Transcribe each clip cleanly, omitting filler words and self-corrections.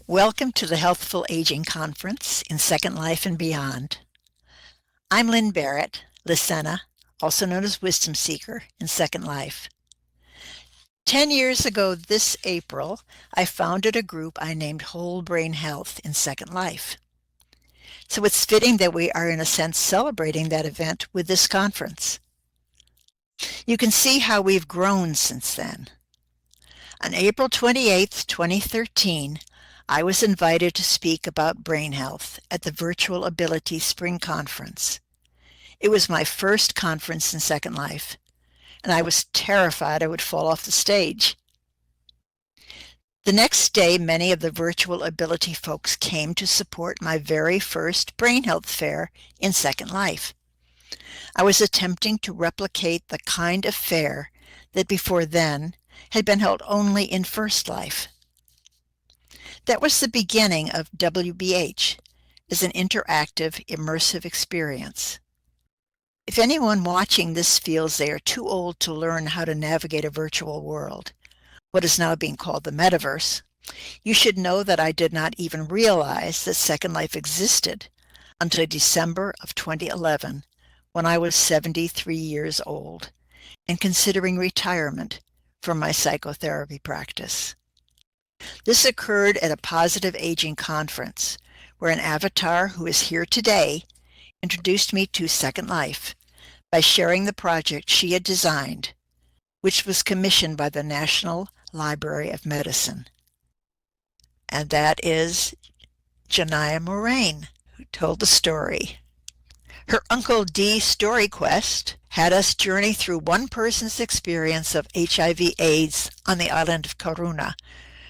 Welcome to the Healthful Aging Conference in Second Life and Beyond. I'm Lynne Berrett, Lissena, also known as Wisdomseeker in Second Life. 10 years ago this April, I founded a group I named Whole Brain Health in Second Life. So it's fitting that we are in a sense celebrating that event with this conference. You can see how we've grown since then. On April 28, 2013, I was invited to speak about brain health at the Virtual Ability Spring Conference. It was my first conference in Second Life, and I was terrified I would fall off the stage. The next day, many of the Virtual Ability folks came to support my very first brain health fair in Second Life. I was attempting to replicate the kind of fair that before then had been held only in First Life. That was the beginning of WBH as an interactive, immersive experience. If anyone watching this feels they are too old to learn how to navigate a virtual world, what is now being called the metaverse, you should know that I did not even realize that Second Life existed until December of 2011, when I was 73 years old and considering retirement from my psychotherapy practice. This occurred at a positive aging conference where an avatar who is here today introduced me to Second Life by sharing the project she had designed, which was commissioned by the National Library of Medicine. And that is Janaya Moraine, who told the story. Her Uncle D story quest had us journey through one person's experience of HIV/AIDS on the island of Karuna.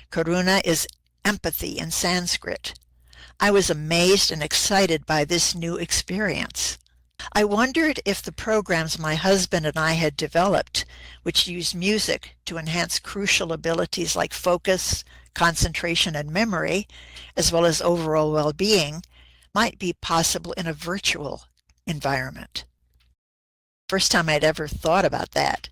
Karuna is empathy in Sanskrit. I was amazed and excited by this new experience. I wondered if the programs my husband and I had developed, which used music to enhance crucial abilities like focus, concentration, and memory, as well as overall well-being, might be possible in a virtual environment. First time I'd ever thought about that.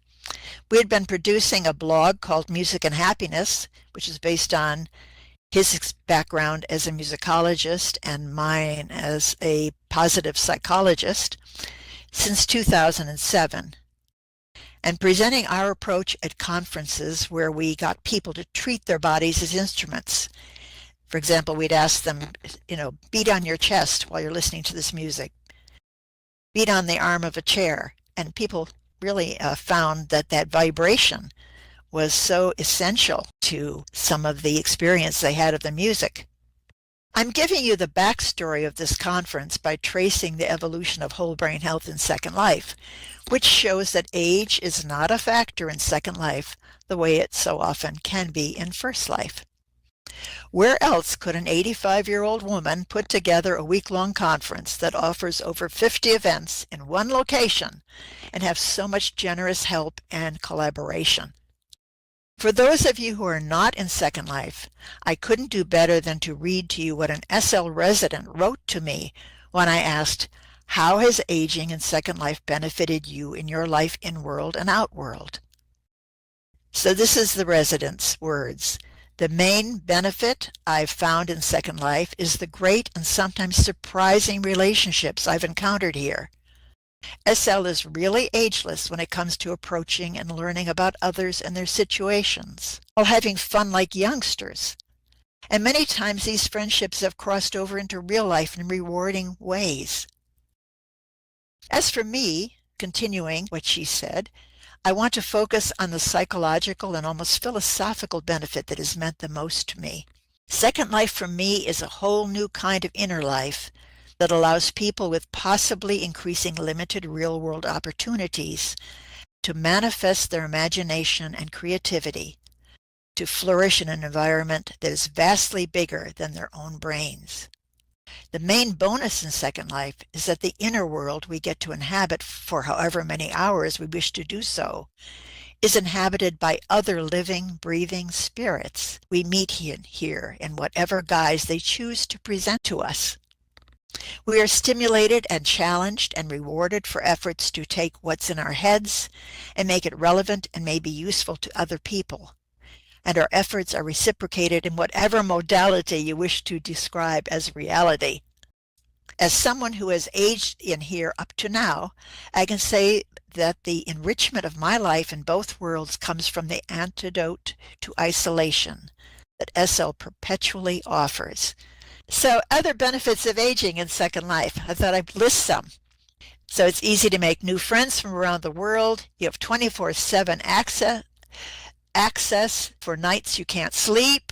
We had been producing a blog called Music and Happiness, which is based on his background as a musicologist and mine as a positive psychologist, since 2007, and presenting our approach at conferences where we got people to treat their bodies as instruments. For example, we'd ask them, beat on your chest while you're listening to this music, beat on the arm of a chair, and people really found that vibration was so essential to some of the experience they had of the music. I'm giving you the backstory of this conference by tracing the evolution of whole brain health in Second Life, which shows that age is not a factor in Second Life the way it so often can be in First Life. Where else could an 85-year-old woman put together a week-long conference that offers over 50 events in one location and have so much generous help and collaboration? For those of you who are not in Second Life, I couldn't do better than to read to you what an SL resident wrote to me when I asked, "How has aging in Second Life benefited you in your life in-world and out-world?" So this is the resident's words. "The main benefit I've found in Second Life is the great and sometimes surprising relationships I've encountered here. SL is really ageless when it comes to approaching and learning about others and their situations, while having fun like youngsters. And many times these friendships have crossed over into real life in rewarding ways. As for me," continuing what she said, "I want to focus on the psychological and almost philosophical benefit that has meant the most to me. Second Life for me is a whole new kind of inner life that allows people with possibly increasing limited real-world opportunities to manifest their imagination and creativity, to flourish in an environment that is vastly bigger than their own brains. The main bonus in Second Life is that the inner world we get to inhabit for however many hours we wish to do so is inhabited by other living, breathing spirits we meet here in whatever guise they choose to present to us. We are stimulated and challenged and rewarded for efforts to take what's in our heads and make it relevant and maybe useful to other people. and our efforts are reciprocated in whatever modality you wish to describe as reality. As someone who has aged in here up to now, I can say that the enrichment of my life in both worlds comes from the antidote to isolation that SL perpetually offers. So, other benefits of aging in Second Life. I thought I'd list some. So, it's easy to make new friends from around the world. You have 24/7 access for nights you can't sleep.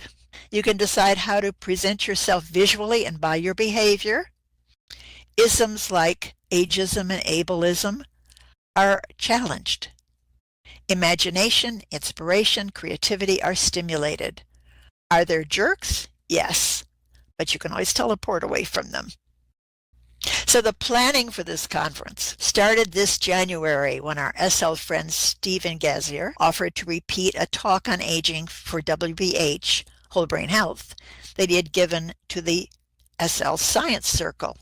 You can decide how to present yourself visually and by your behavior. Isms like ageism and ableism are challenged. Imagination, inspiration, creativity are stimulated. Are there jerks? Yes, but you can always teleport away from them. So the planning for this conference started this January when our SL friend Stephen Gazier offered to repeat a talk on aging for WBH, Whole Brain Health, that he had given to the SL Science Circle.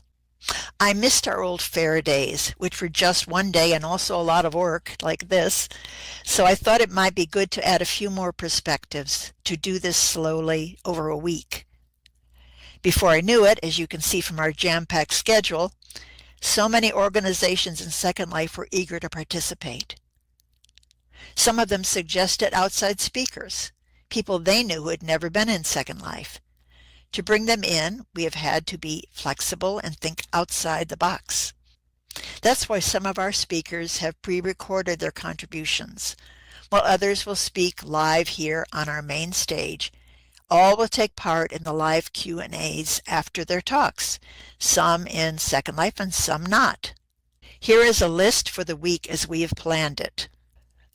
I missed our old fair days, which were just one day and also a lot of work like this, so I thought it might be good to add a few more perspectives, to do this slowly over a week. Before I knew it, as you can see from our jam-packed schedule, so many organizations in Second Life were eager to participate. Some of them suggested outside speakers, people they knew who had never been in Second Life. To bring them in, we have had to be flexible and think outside the box. That's why some of our speakers have pre-recorded their contributions, while others will speak live here on our main stage. All will take part in the live Q&As after their talks, some in Second Life and some not. Here is a list for the week as we have planned it.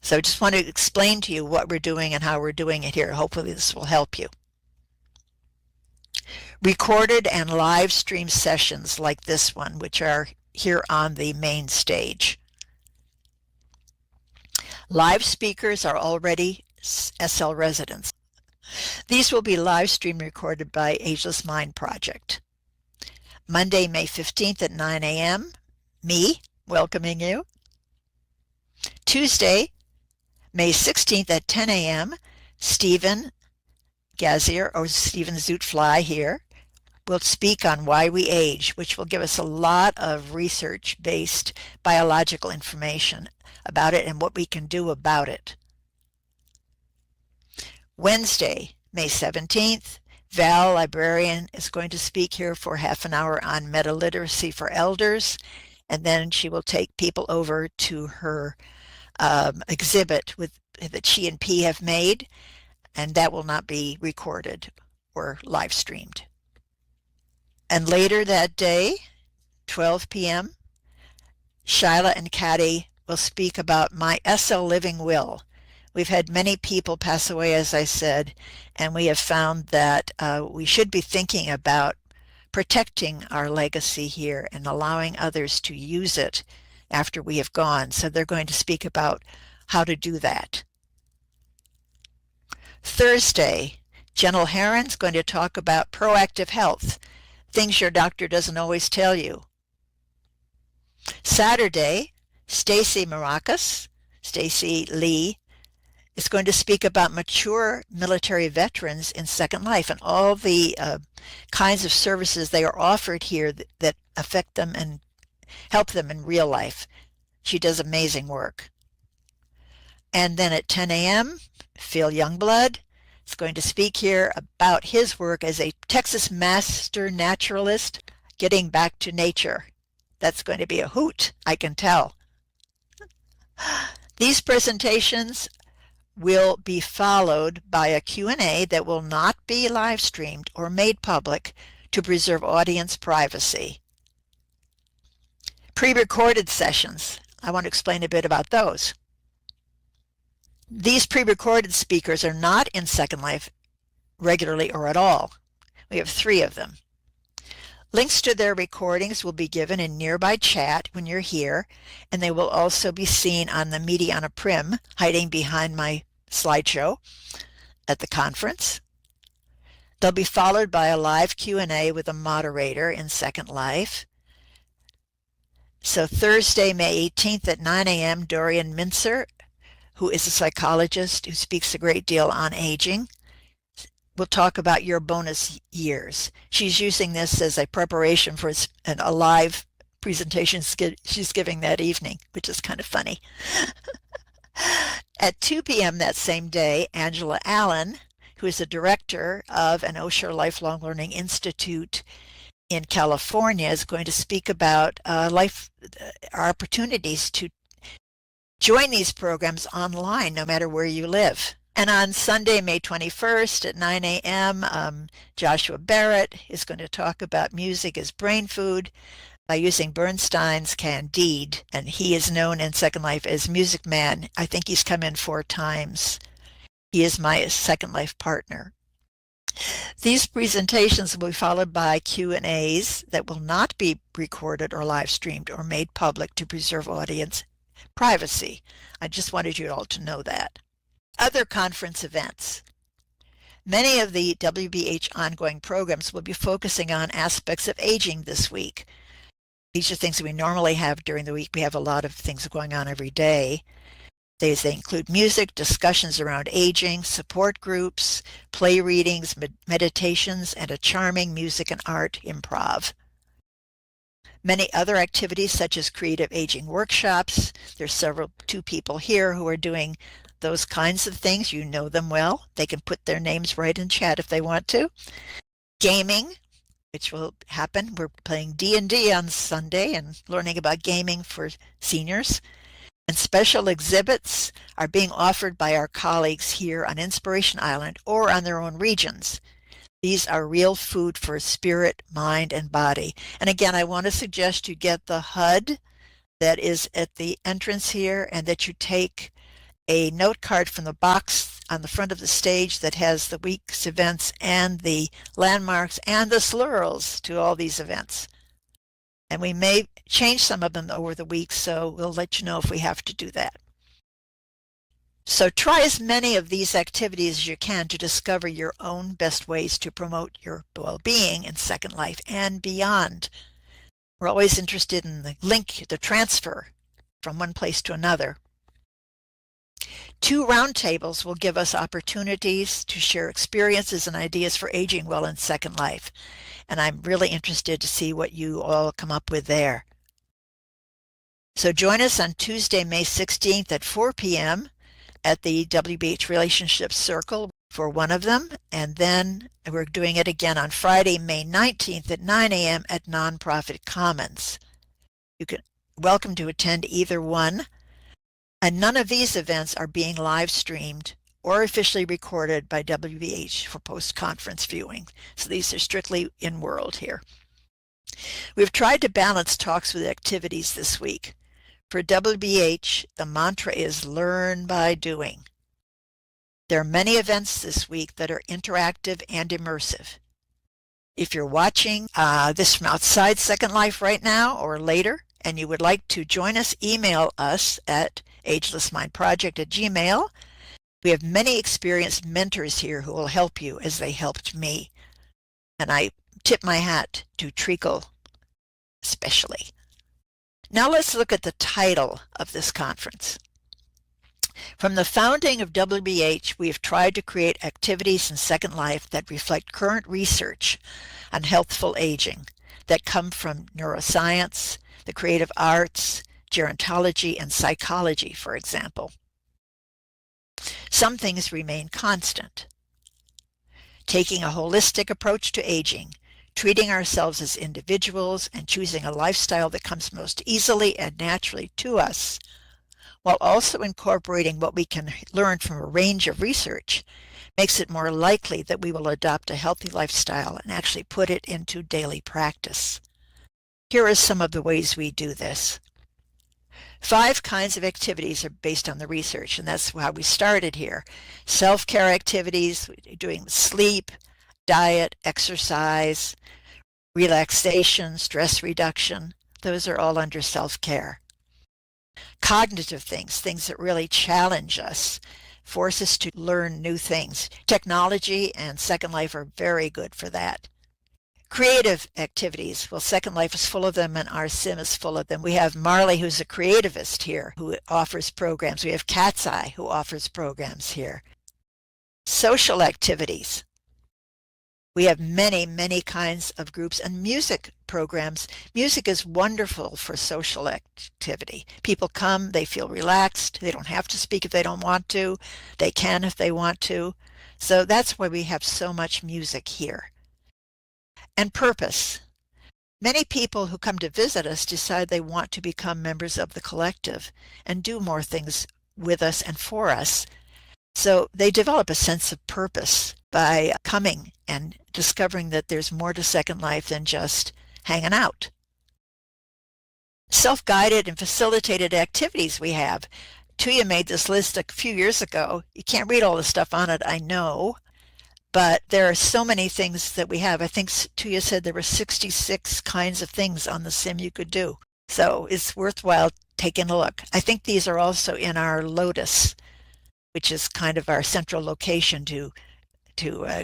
So I just want to explain to you what we're doing and how we're doing it here. Hopefully this will help you. Recorded and live stream sessions like this one, which are here on the main stage. Live speakers are already SL residents. These will be live stream recorded by Ageless Mind Project. Monday, May 15th at 9 a.m., me welcoming you. Tuesday, May 16th at 10 a.m., Stephen Gazier, or Stephen Zoot-Fly here, will speak on why we age, which will give us a lot of research-based biological information about it and what we can do about it. Wednesday, May 17th, Val, librarian, is going to speak here for half an hour on meta-literacy for elders, and then she will take people over to her exhibit that she and P have made, and that will not be recorded or live streamed. And later that day, 12 p.m., Shyla and Caddy will speak about my SL Living Will. We've had many people pass away, as I said, and we have found that we should be thinking about protecting our legacy here and allowing others to use it after we have gone. So they're going to speak about how to do that. Thursday, Jen Heron's going to talk about proactive health, things your doctor doesn't always tell you. Saturday, Stacy Lee, is going to speak about mature military veterans in Second Life and all the kinds of services they are offered here that affect them and help them in real life. She does amazing work. And then at 10 a.m., Phil Youngblood is going to speak here about his work as a Texas master naturalist, getting back to nature. That's going to be a hoot, I can tell. These presentations will be followed by a Q&A that will not be live streamed or made public to preserve audience privacy. Pre-recorded sessions. I want to explain a bit about those. These pre-recorded speakers are not in Second Life regularly or at all. We have 3 of them. Links to their recordings will be given in nearby chat when you're here, and they will also be seen on the media on a prim, hiding behind my slideshow at the conference. They'll be followed by a live Q&A with a moderator in Second Life. So Thursday, May 18th at 9 a.m., Dorian Mincer, who is a psychologist who speaks a great deal on aging. We'll talk about your bonus years. She's using this as a preparation for a live presentation she's giving that evening, which is kind of funny. At 2 p.m. that same day, Angela Allen, who is the director of an Osher Lifelong Learning Institute in California, is going to speak about our opportunities to join these programs online, no matter where you live. And on Sunday, May 21st at 9 a.m., Joshua Barrett is going to talk about music as brain food by using Bernstein's Candide. And he is known in Second Life as Music Man. I think he's come in 4 times. He is my Second Life partner. These presentations will be followed by Q&As that will not be recorded or live streamed or made public to preserve audience privacy. I just wanted you all to know that. Other conference events. Many of the WBH ongoing programs will be focusing on aspects of aging this week. These are things that we normally have during the week. We have a lot of things going on every day. They include music, discussions around aging, support groups, play readings, meditations, and a charming music and art improv. Many other activities such as creative aging workshops. There's 2 people here who are doing those kinds of things. You know them well. They can put their names right in chat if they want to. Gaming, which will happen. We're playing D&D on Sunday and learning about gaming for seniors. And special exhibits are being offered by our colleagues here on Inspiration Island or on their own regions. These are real food for spirit, mind, and body. And again, I want to suggest you get the HUD that is at the entrance here, and that you take a note card from the box on the front of the stage that has the week's events and the landmarks and the slurls to all these events. And we may change some of them over the week, so we'll let you know if we have to do that. So try as many of these activities as you can to discover your own best ways to promote your well-being in Second Life and beyond. We're always interested in the transfer from one place to another. 2 roundtables will give us opportunities to share experiences and ideas for aging well in Second Life. And I'm really interested to see what you all come up with there. So join us on Tuesday, May 16th at 4 p.m. at the WBH Relationships Circle for one of them. And then we're doing it again on Friday, May 19th at 9 a.m. at Nonprofit Commons. You can welcome to attend either one. And none of these events are being live streamed or officially recorded by WBH for post-conference viewing. So these are strictly in-world here. We've tried to balance talks with activities this week. For WBH, the mantra is learn by doing. There are many events this week that are interactive and immersive. If you're watching this from outside Second Life right now or later, and you would like to join us, email us at agelessmindproject@gmail.com. We have many experienced mentors here who will help you as they helped me. And I tip my hat to Treacle especially. Now let's look at the title of this conference. From the founding of WBH, we have tried to create activities in Second Life that reflect current research on healthful aging that come from neuroscience, the creative arts, gerontology, and psychology, for example. Some things remain constant. Taking a holistic approach to aging, treating ourselves as individuals, and choosing a lifestyle that comes most easily and naturally to us, while also incorporating what we can learn from a range of research, makes it more likely that we will adopt a healthy lifestyle and actually put it into daily practice. Here are some of the ways we do this. 5 kinds of activities are based on the research, and that's how we started here. Self-care activities, doing sleep, diet, exercise, relaxation, stress reduction. Those are all under self-care. Cognitive things, things that really challenge us, force us to learn new things. Technology and Second Life are very good for that. Creative activities. Well, Second Life is full of them and our sim is full of them. We have Marley, who's a creativist here, who offers programs. We have Cat's Eye, who offers programs here. Social activities. We have many, many kinds of groups and music programs. Music is wonderful for social activity. People come, they feel relaxed. They don't have to speak if they don't want to. They can if they want to. So that's why we have so much music here. And purpose. Many people who come to visit us decide they want to become members of the collective and do more things with us and for us. So they develop a sense of purpose by coming and discovering that there's more to Second Life than just hanging out. Self-guided and facilitated activities we have. Tuya made this list a few years ago. You can't read all the stuff on it, I know, but there are so many things that we have. I think Tuya said there were 66 kinds of things on the sim you could do. So it's worthwhile taking a look. I think these are also in our Lotus, which is kind of our central location to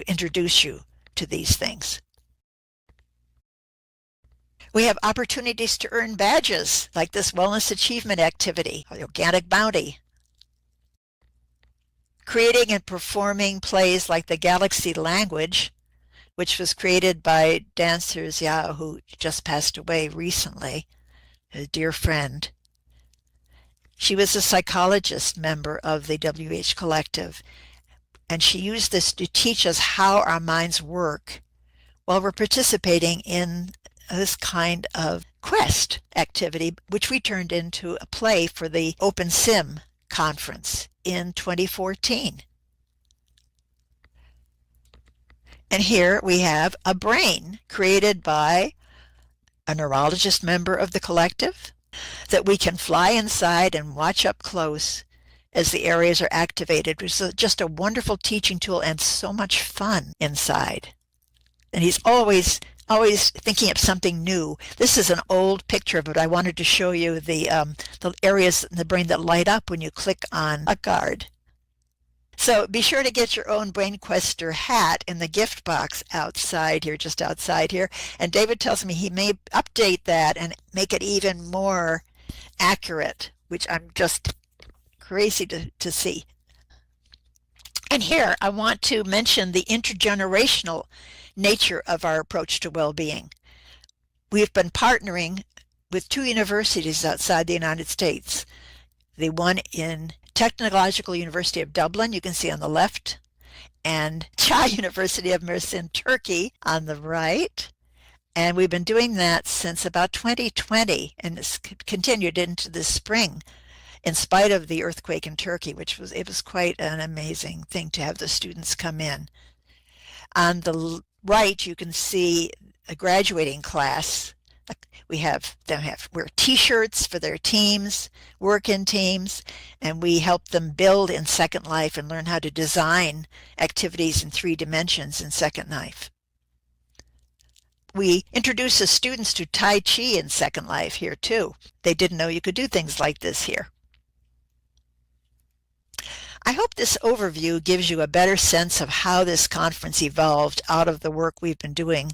introduce you to these things. We have opportunities to earn badges, like this wellness achievement activity, the organic bounty. Creating and performing plays like the Galaxy Language, which was created by Dan Cerziao, who just passed away recently, a dear friend. She was a psychologist member of the WH Collective, and she used this to teach us how our minds work while we're participating in this kind of quest activity, which we turned into a play for the Open Sim conference in 2014. And here we have a brain created by a neurologist member of the collective that we can fly inside and watch up close as the areas are activated, which is just a wonderful teaching tool and so much fun inside. And he's always thinking of something new. This is an old picture, but I wanted to show you the areas in the brain that light up when you click on a card. So be sure to get your own Brain Quester hat in the gift box outside here, just outside here. And David tells me he may update that and make it even more accurate, which I'm just crazy to see. And here I want to mention the intergenerational nature of our approach to well-being. We've been partnering with 2 universities outside the United States. The one in Technological University of Dublin, you can see on the left, and Çağ University of Mersin, Turkey on the right. And we've been doing that since about 2020, and it's continued into this spring in spite of the earthquake in Turkey, it was quite an amazing thing to have the students come in. On the right, you can see a graduating class. We have them wear t-shirts for their teams, work in teams, and we help them build in Second Life and learn how to design activities in 3 dimensions in Second Life. We introduce the students to Tai Chi in Second Life here too. They didn't know you could do things like this here. I hope this overview gives you a better sense of how this conference evolved out of the work we've been doing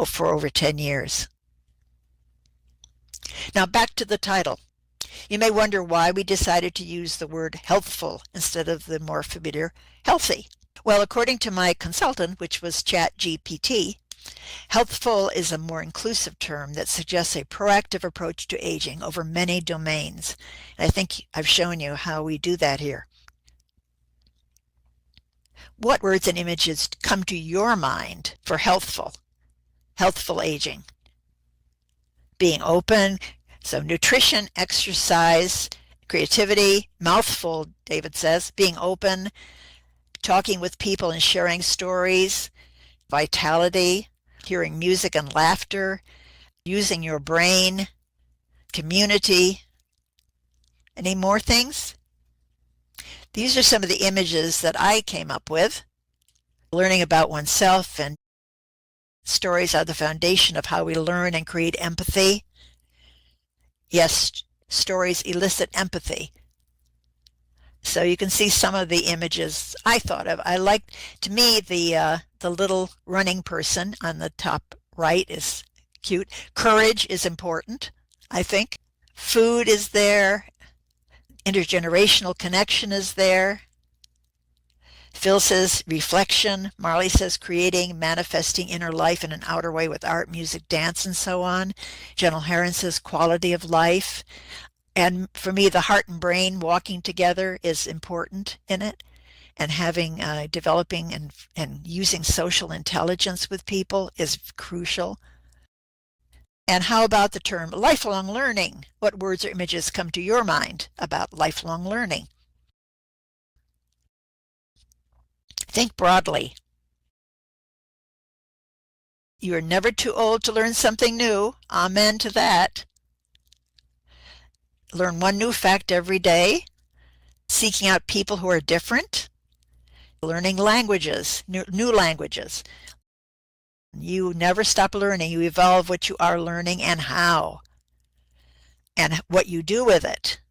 for over 10 years. Now back to the title. You may wonder why we decided to use the word healthful instead of the more familiar healthy. Well, according to my consultant, which was ChatGPT, healthful is a more inclusive term that suggests a proactive approach to aging over many domains. And I think I've shown you how we do that here. What words and images come to your mind for healthful aging? Being open, so nutrition, exercise, creativity, mouthful, David says, being open, talking with people and sharing stories, vitality, hearing music and laughter, using your brain, community. Any more things? These are some of the images that I came up with. Learning about oneself and stories are the foundation of how we learn and create empathy. Yes, stories elicit empathy. So you can see some of the images I thought of. I liked, to me, the little running person on the top right is cute. Courage is important, I think. Food is there. Intergenerational connection is there. Phil says reflection. Marley says creating, manifesting inner life in an outer way with art, music, dance, and so on. General Heron says quality of life. And for me, the heart and brain walking together is important in it. And having, developing and using social intelligence with people is crucial. And how about the term lifelong learning? What words or images come to your mind about lifelong learning? Think broadly. You are never too old to learn something new. Amen to that. Learn one new fact every day. Seeking out people who are different. Learning languages, new languages. You never stop learning. You evolve what you are learning and how, and what you do with it.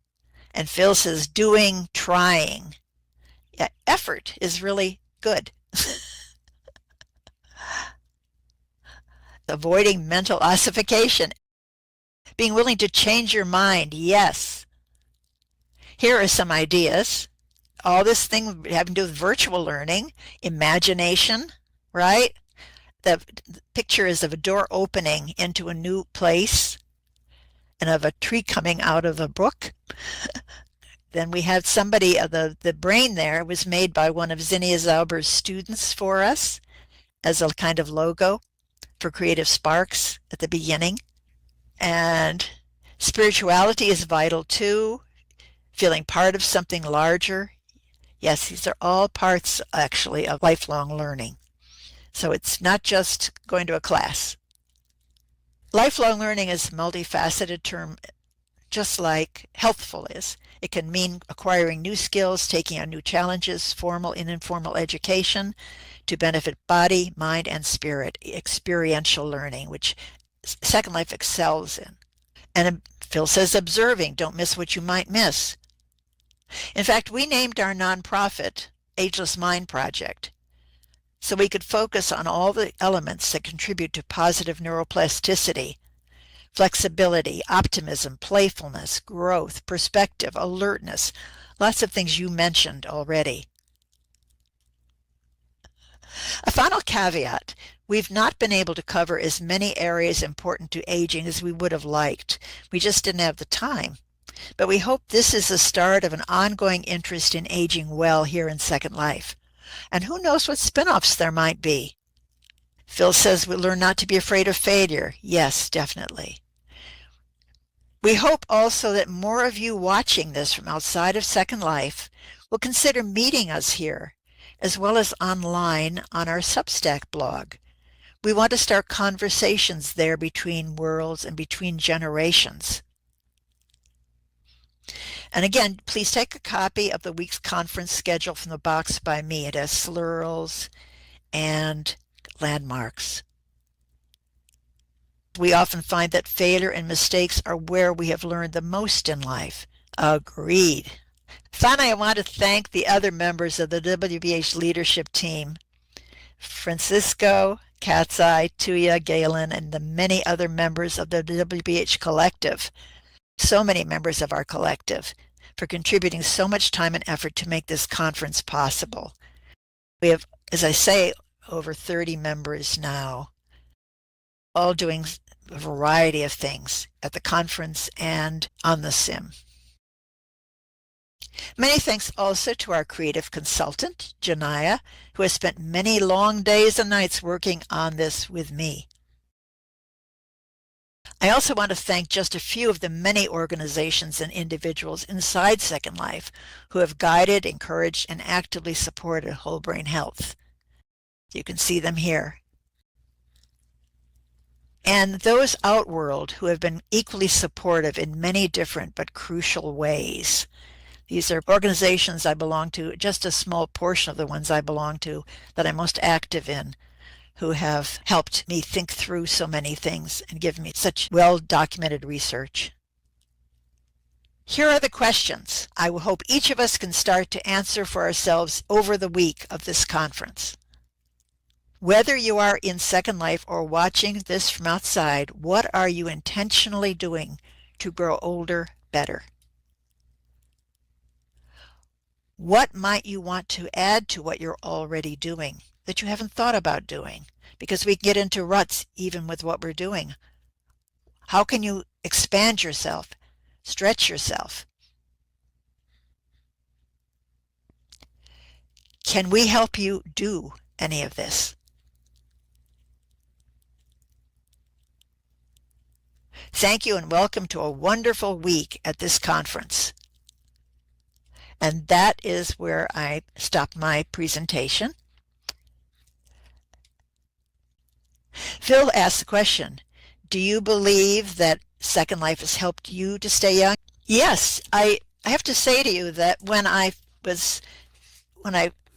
And Phil says doing, trying. Yeah, effort is really good. Avoiding mental ossification. Being willing to change your mind. Yes. Here are some ideas. All this thing having to do with virtual learning, imagination, right? The picture is of a door opening into a new place and of a tree coming out of a brook. Then we have somebody, the brain there was made by one of Zinnia Zauber's students for us as a kind of logo for Creative Sparks at the beginning. And spirituality is vital too, feeling part of something larger. Yes, these are all parts actually of lifelong learning. So it's not just going to a class. Lifelong learning is a multifaceted term, just like healthful is. It can mean acquiring new skills, taking on new challenges, formal and informal education to benefit body, mind, and spirit, experiential learning, which Second Life excels in. And Phil says observing, don't miss what you might miss. In fact, we named our nonprofit Ageless Mind Project so we could focus on all the elements that contribute to positive neuroplasticity, flexibility, optimism, playfulness, growth, perspective, alertness, lots of things you mentioned already. A final caveat, we've not been able to cover as many areas important to aging as we would have liked. We just didn't have the time. But we hope this is the start of an ongoing interest in aging well here in Second Life. And who knows what spin-offs there might be. Phil says we learn not to be afraid of failure. Yes, definitely. We hope also that more of you watching this from outside of Second Life will consider meeting us here, as well as online on our Substack blog. We want to start conversations there between worlds and between generations. And again, please take a copy of the week's conference schedule from the box by me. It has slurls and landmarks. We often find that failure and mistakes are where we have learned the most in life. Agreed. Finally, I want to thank the other members of the WBH leadership team, Francisco, Cat's Eye, Tuya, Galen, and the many other members of the WBH collective. So many members of our collective for contributing so much time and effort to make this conference possible. We have, as I say, over 30 members now, all doing a variety of things at the conference and on the sim. Many thanks also to our creative consultant, Janaya, who has spent many long days and nights working on this with me. I also want to thank just a few of the many organizations and individuals inside Second Life who have guided, encouraged, and actively supported whole brain health. You can see them here. And those outworld who have been equally supportive in many different but crucial ways. These are organizations I belong to, just a small portion of the ones I belong to that I'm most active in, who have helped me think through so many things and given me such well-documented research. Here are the questions I hope each of us can start to answer for ourselves over the week of this conference. Whether you are in Second Life or watching this from outside, what are you intentionally doing to grow older better? What might you want to add to what you're already doing that you haven't thought about doing? Because we get into ruts even with what we're doing. How can you expand yourself, stretch yourself? Can we help you do any of this? Thank you and welcome to a wonderful week at this conference. And that is where I stop my presentation. Phil asked the question, do you believe that Second Life has helped you to stay young? Yes, I have to say to you that when I was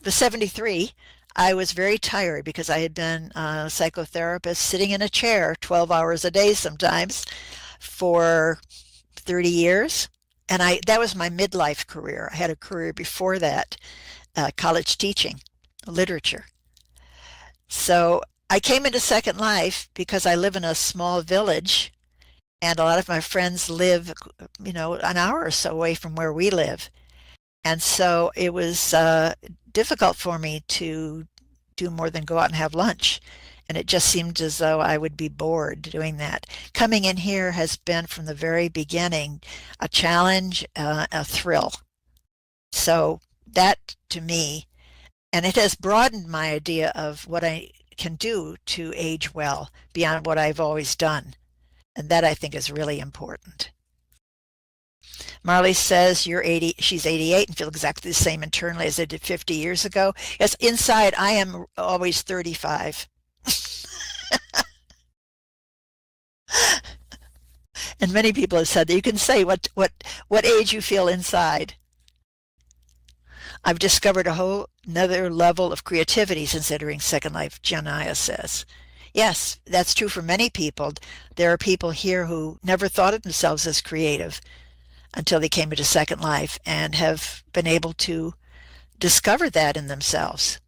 73, I was very tired because I had been a psychotherapist sitting in a chair 12 hours a day sometimes for 30 years. And that was my midlife career. I had a career before that, college teaching, literature. So I came into Second Life because I live in a small village and a lot of my friends live, an hour or so away from where we live. And so it was difficult for me to do more than go out and have lunch. And it just seemed as though I would be bored doing that. Coming in here has been from the very beginning a challenge, a thrill. So that to me, and it has broadened my idea of what I can do to age well beyond what I've always done. And that I think is really important. Marley says she's 88 and feels exactly the same internally as I did 50 years ago. Yes, inside I am always 35. And many people have said that you can say what age you feel inside. I've discovered a whole another level of creativity since entering Second Life, Janiah says. Yes, that's true for many people. There are people here who never thought of themselves as creative until they came into Second Life and have been able to discover that in themselves.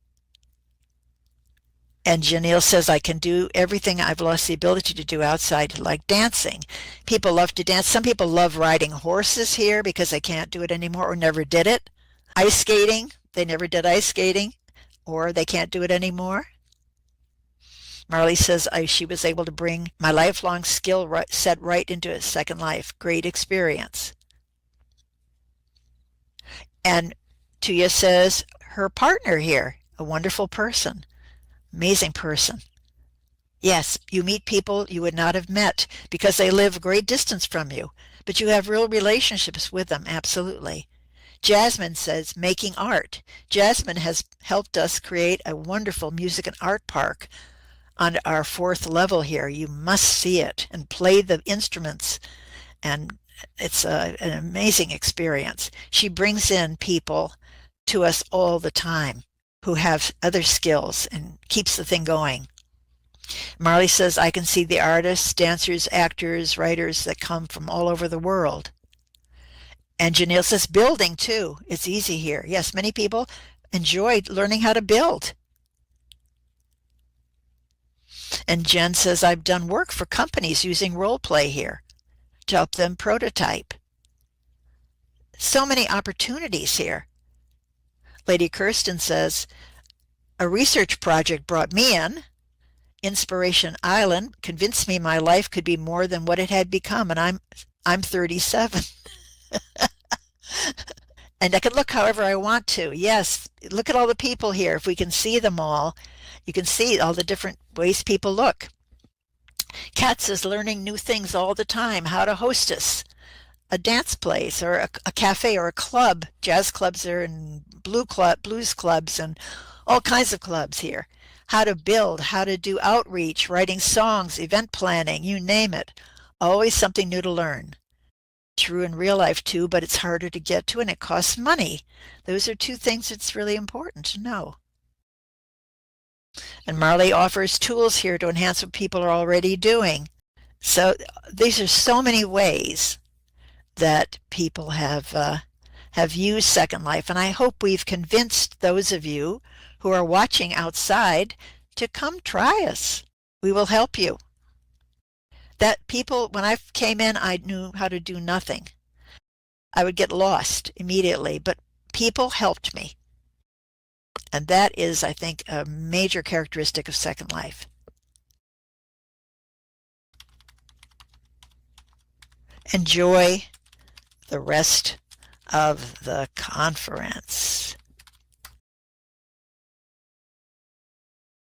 And Janelle says, I can do everything I've lost the ability to do outside, like dancing. People love to dance. Some people love riding horses here because they can't do it anymore or never did it. Ice skating, they never did ice skating or they can't do it anymore. Marley says she was able to bring my lifelong skill set right into a Second Life. Great experience. And Tuya says her partner here, a wonderful person. Amazing person. Yes, you meet people you would not have met because they live a great distance from you, but you have real relationships with them, absolutely. Jasmine says, making art. Jasmine has helped us create a wonderful music and art park on our 4th level here. You must see it and play the instruments, and it's an amazing experience. She brings in people to us all the time who have other skills and keeps the thing going. Marley says, I can see the artists, dancers, actors, writers that come from all over the world. And Janelle says, building too. It's easy here. Yes, many people enjoy learning how to build. And Jen says, I've done work for companies using role play here to help them prototype. So many opportunities here. Lady Kirsten says, a research project brought me in. Inspiration Island convinced me my life could be more than what it had become, and I'm 37. And I can look however I want to. Yes, look at all the people here. If we can see them all, you can see all the different ways people look. Kat says, learning new things all the time, how to hostess a dance place or a cafe or a club. Jazz clubs are and blues clubs and all kinds of clubs here. How to build, how to do outreach, writing songs, event planning, you name it. Always something new to learn. True in real life too, but it's harder to get to and it costs money. Those are two things that's really important to know. And Marley offers tools here to enhance what people are already doing. So these are so many ways that people have used Second Life, and I hope we've convinced those of you who are watching outside to come try us. We will help you. That people, when I came in, I knew how to do nothing. I would get lost immediately, but people helped me. And that is, I think, a major characteristic of Second Life. Enjoy the rest of the conference.